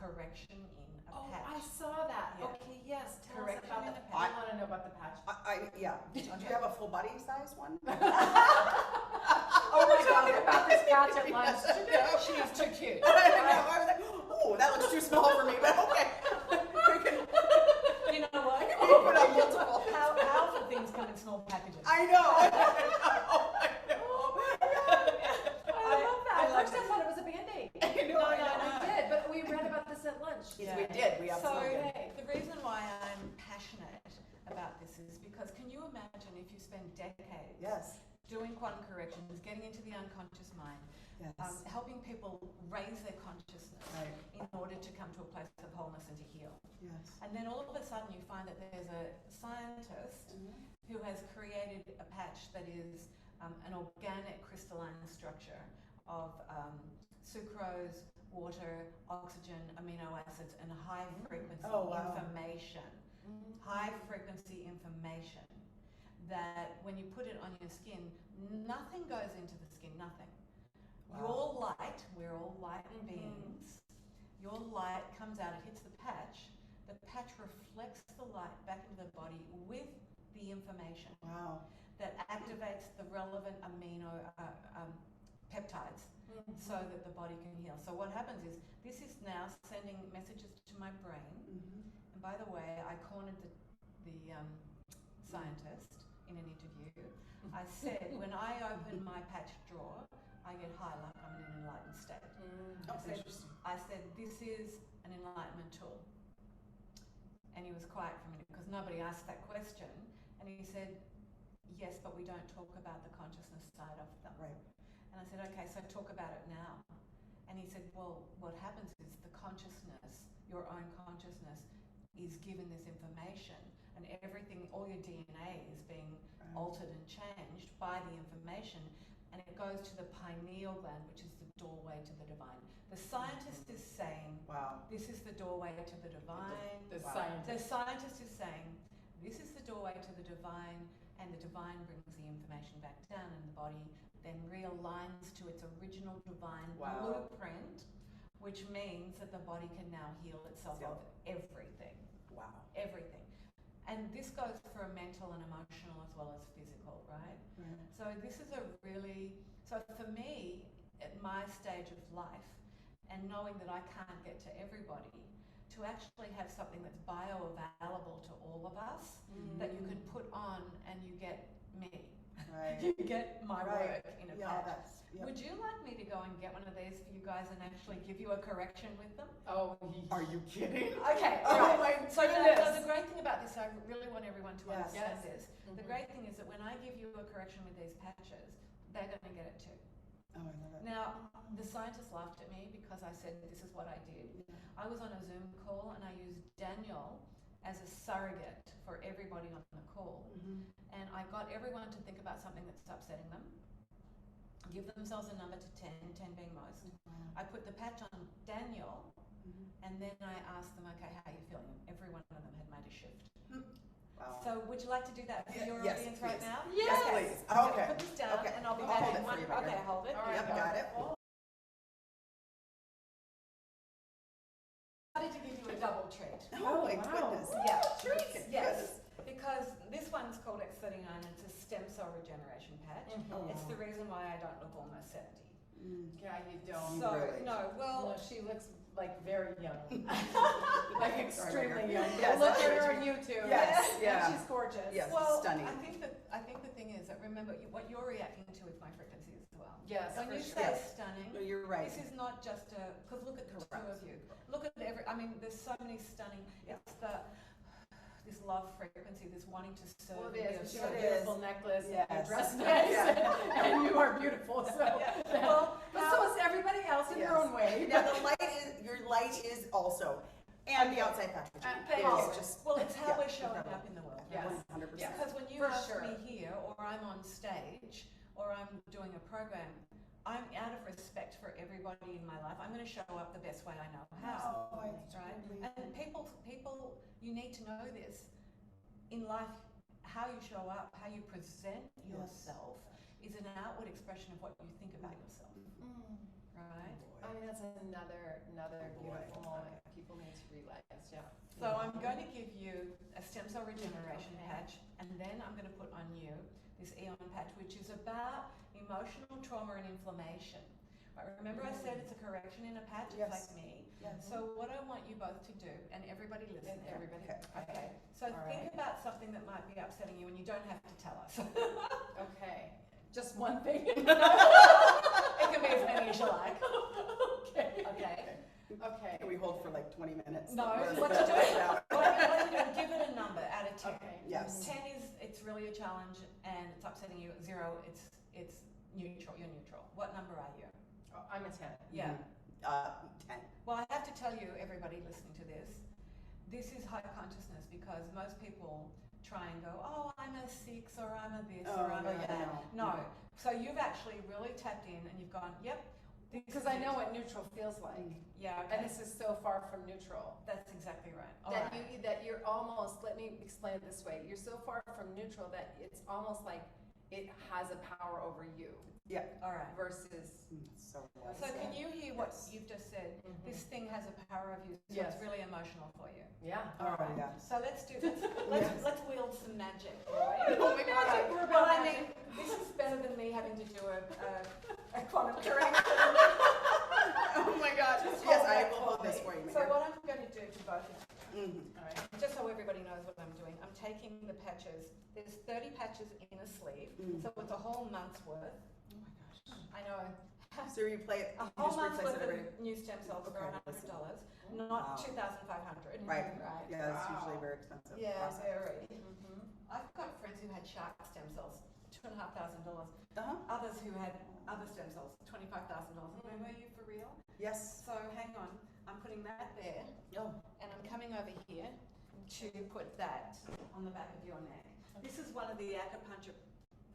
correction in a Oh, patch. I saw that. Yeah. Okay, yes. Tell us Correction about in the a patch. patch. I want to know about the patch. Yeah. Do you have a full body size one? Oh my God, about this patch at lunch. She is too cute. I was like, oh, that looks too small for me, but okay. You know what? Put up multiple. How things come in small packages. I know. I love that. I At love first I it. thought it was a Band-Aid. No, I did, but we read about this at lunch. Yeah. We did. We absolutely So did. the reason why I'm passionate about this is because can you imagine if you spend decades Yes. doing quantum corrections, getting into the unconscious mind, Yes. helping people raise their consciousness Right. in order to come to a place of wholeness and to heal. Yes. And then all of a sudden you find that there's a scientist who has created a patch that is an organic crystalline structure of sucrose, water, oxygen, amino acids, and high frequency information. High frequency information that when you put it on your skin, nothing goes into the skin, nothing. Wow. Your light, we're all light beings, your light comes out, it hits the patch reflects the light back into the body with the information that activates the relevant amino peptides so that the body can heal. So what happens is, this is now sending messages to my brain, and by the way, I cornered the scientist in an interview. I said, when I open my patch drawer, I get high like I'm in an enlightened state. I said, this is an enlightenment tool. And he was quiet for a minute because nobody asked that question. And he said, yes, but we don't talk about the consciousness side of them. Right. And I said, okay, so talk about it now. And he said, well, what happens is the consciousness, your own consciousness, is given this information, and everything, all your DNA is being altered and changed by the information, and it goes to the pineal gland, which is the doorway to the divine. The scientist is saying, this is the doorway to the divine. The scientist is saying, this is the doorway to the divine, and the divine brings the information back down, and the body then realigns to its original divine blueprint, which means that the body can now heal itself of everything. Everything. And this goes for mental and emotional as well as physical, right? So this is so for me, at my stage of life, and knowing that I can't get to everybody, to actually have something that's bioavailable to all of us, that you can put on and you get me. You get my work in a patch. Would you like me to go and get one of these for you guys and actually give you a correction with them? Oh, are you kidding? Okay, oh my so the great thing about this, I really want everyone to understand this. The great thing is that when I give you a correction with these patches, they're going to get it too. Oh, I love it. Now, the scientists laughed at me because I said this is what I did. I was on a Zoom call and I used Daniel as a surrogate for everybody on the call. And I got everyone to think about something that's upsetting them, give themselves a number to 10, 10 being most. I put the patch on Daniel, and then I asked them, okay, how are you feeling? Every one of them had made a shift. So would you like to do that for your audience right now? Yes, please. Okay. Put this down and I'll be back in one. Okay, hold it. All right, got it. I decided to give you a double treat. Oh my goodness. Yeah. Treats. Yes. Because this one's called X39, it's a stem cell regeneration patch. It's the reason why I don't look almost 70. Yeah, you don't. So, really well, she looks like very young. Like extremely young. Yes, Look at her on YouTube. Yes, And she's gorgeous. Yes, well, stunning. I think the thing is that remember what you're reacting to is my frequency as well. Yes, When for you sure. say stunning, No, you're right. this is not just because look at the two of you. Look at there's so many stunning, it's this love frequency, this wanting to serve. Well, it is. She so has a beautiful necklace. Yes. You dress nice, and you are beautiful. So, Well, but so is everybody else in their own way. Now your light is also, and the outside patch. Thank It is you. just, Well, it's how we're showing incredible. up in the world. Yes. 100%. Because when you For ask sure. me here, or I'm on stage, or I'm doing a program, I'm out of respect for everybody in my life. I'm going to show up the best way I know how. Oh, Right? And people, you need to know this. In life, how you show up, how you present yourself is an outward expression of what you think about yourself. Right? I mean, that's another beautiful moment. people need to realize, yeah. So I'm going to give you a stem cell regeneration patch, and then I'm going to put on you this Aeon patch, which is about emotional trauma and inflammation. Right, remember I said it's a correction in a patch, it's like me. Yes. So what I want you both to do, and everybody listening, Okay. so All think right. about something that might be upsetting you, and you don't have to tell us. Okay. Just one thing. It can be as many as you like. Okay. Okay. Can we hold for like 20 minutes? No, Let's what test you it do? out. What you do? Give it a number out of 10. Okay. Yes. 10 is it's really a challenge and it's upsetting you. 0, it's neutral. You're neutral. What number are you? Oh, I'm a 10. Yeah. 10. Well, I have to tell you, everybody listening to this is high consciousness, because most people try and go, oh, I'm a 6 or I'm a this or I'm a that. No. So you've actually really tapped in and you've gone, yep. Because I know what neutral feels like. Yeah. Okay. And this is so far from neutral. That's exactly right. All That right. that you're almost, let me explain it this way, you're so far from neutral that it's almost like it has a power over you. Yeah. All right. Versus So So can you hear what Yes. you've just said? Mhm. This thing has a power of you, so Yes. it's really emotional for you. yeah. Oh, Alright. yeah. So let's Yes. let's wield some magic. Oh my God. Alright. We're Well, about I mean, magic. this is better than me having to do a quantum correction. Oh my God. Just Yes, hold I that will for hold this me. for you, So Mayor. what I'm going to do to both of you, Mhm. All right. just so everybody knows what I'm doing, I'm taking the patches. There's 30 patches in a sleeve, so it's a whole month's worth. Oh my gosh. I know. So you play it, A you whole just month's replace worth it every. of new stem cells for Okay, $100, not Wow. $2,500. Right. Right. Yeah, that's Wow. usually very expensive. Yeah, process. very. Mm-hmm. I've got friends who had shark stem cells, $2,500. Uh-huh. Others who had other stem cells, $25,000. Were you for real? Yes. So hang on, I'm putting that there, Oh. and I'm coming over here to put that on the back of your neck. This is one of the acupuncture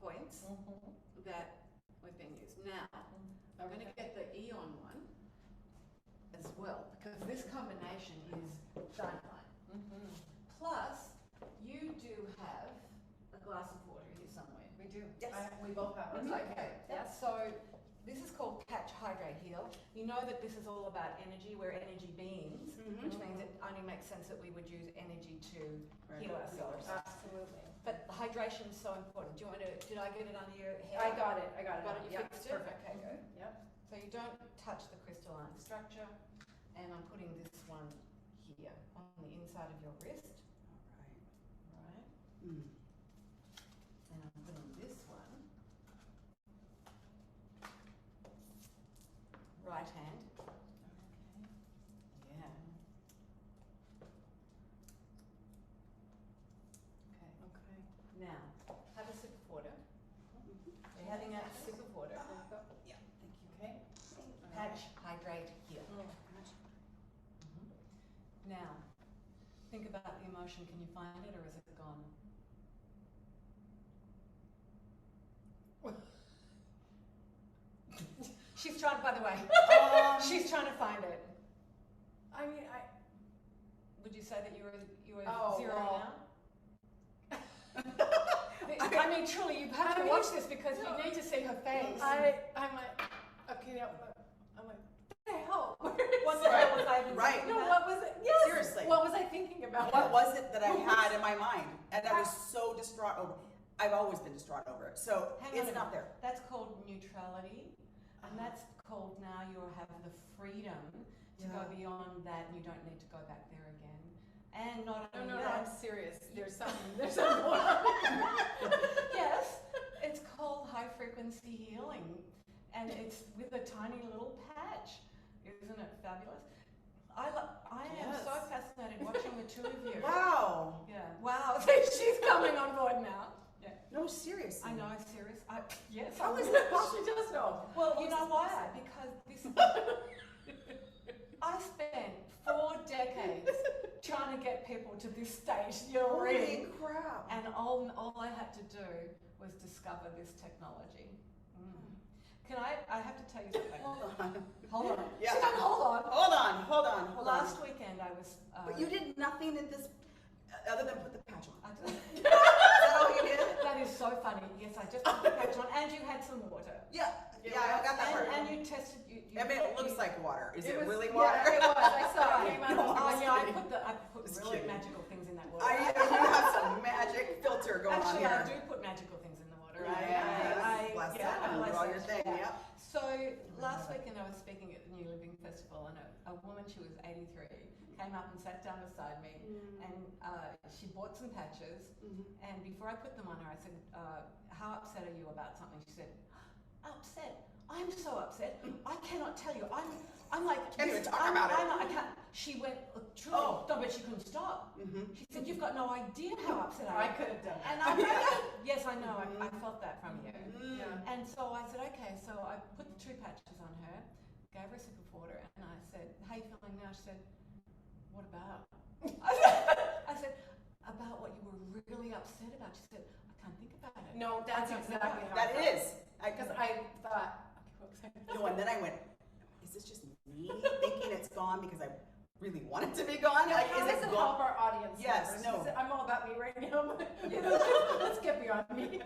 points that we've been used. Now, I'm going to get the Aeon one as well, because this combination is dynamite. Plus, you do have a glass of water here somewhere. We do. Yes. We both have it. Okay. Yes. So this is called Catch, Hydrate, Heal. You know that this is all about energy. We're energy beings, which means it only makes sense that we would use energy to heal ourselves. Absolutely. But the hydration is so important. Do you want to? Did I get it under your hair? I got it. Got it. You Yep. fixed it. Perfect. Okay, good. Yep. So you don't touch the crystalline structure, and I'm putting this one here on the inside of your wrist. All Right. right. Mm. And I'm putting this one, right hand. Yeah. Okay. Now, have a sip of water. You're having a sip of water. Yeah. Thank you. Okay. Patch, hydrate, heal. Now, think about the emotion. Can you find it, or is it gone? She's trying, by the way, she's trying to find it. I mean, Would you say that you were Oh, 0 well. now? I mean, truly, you have to watch this because you need to see her face. I'm like, okay, now, I'm like, what the hell? What the hell was I even Right. thinking No, about? what was it? Yes. Seriously. What was I thinking about? What was it that I had in my mind? And I was so distraught over it. I've always been distraught over it. So Hang on it's a not minute. there. That's called neutrality, and that's called now you have the freedom to go beyond that, and you don't need to go back there again. And not No, only no, no, that, I'm serious. There's something going on. yes, it's called high frequency healing, and it's with a tiny little patch. Isn't it fabulous? I am so Yes. fascinated watching the two of you. Wow. Yeah. Wow. She's coming on board now. Yeah. No, seriously. I know. Serious. Yes. How I is would. that possible? She does know. Well, you know why? Because this. I spent 4 decades trying to get people to this stage you're Holy in, crap. and all I had to do was discover this technology. Can I have to tell you something. Hold on. Hold on. Yeah. Hold on. Hold on. Last weekend I was. But you did nothing in this other than put the patch on. I Is that all you did? That is is so funny. Yes, I just put the patch on, and you had some water. Yeah, I got that part. And you tested. I mean, it looks like water. Is it was- really water? Yeah, it was. I saw it came out. No, of I'm Oh yeah, kidding. I put Just really kidding. magical things in that water. You have some magic filter going Actually, on I here. do put magical things in the water. Yes, bless that. I Put all your bless thing, it, yep. So last weekend I was speaking at the New Living Festival, and a woman, she was 83, came up and sat down beside me, and she bought some patches. And before I put them on her, I said, "How upset are you about something?" She said, "Upset? I'm so upset. I cannot tell you. I'm like, Can't even talk about it." I can't." She went, truly, Oh. no, but she couldn't stop. She said, "You've got no idea how upset I I am." could have done And that. yes, I know. I felt that from you. Yeah. And so I said, okay. So I put the 2 patches on her, gave her a sip of water, and I said, "How you feeling now?" She said, "What about?" I said, "About what you were really upset about." She said, "I can't think about it." No, that's I don't exactly know. how That I felt. is. Because I thought, okay, No, and then I went, is this just me thinking it's gone because I really want it to be gone? Now, Like, how is does it it gone? help our audience Yes, members? no. 'Cause I'm all about me right now. Yeah. Let's get beyond me.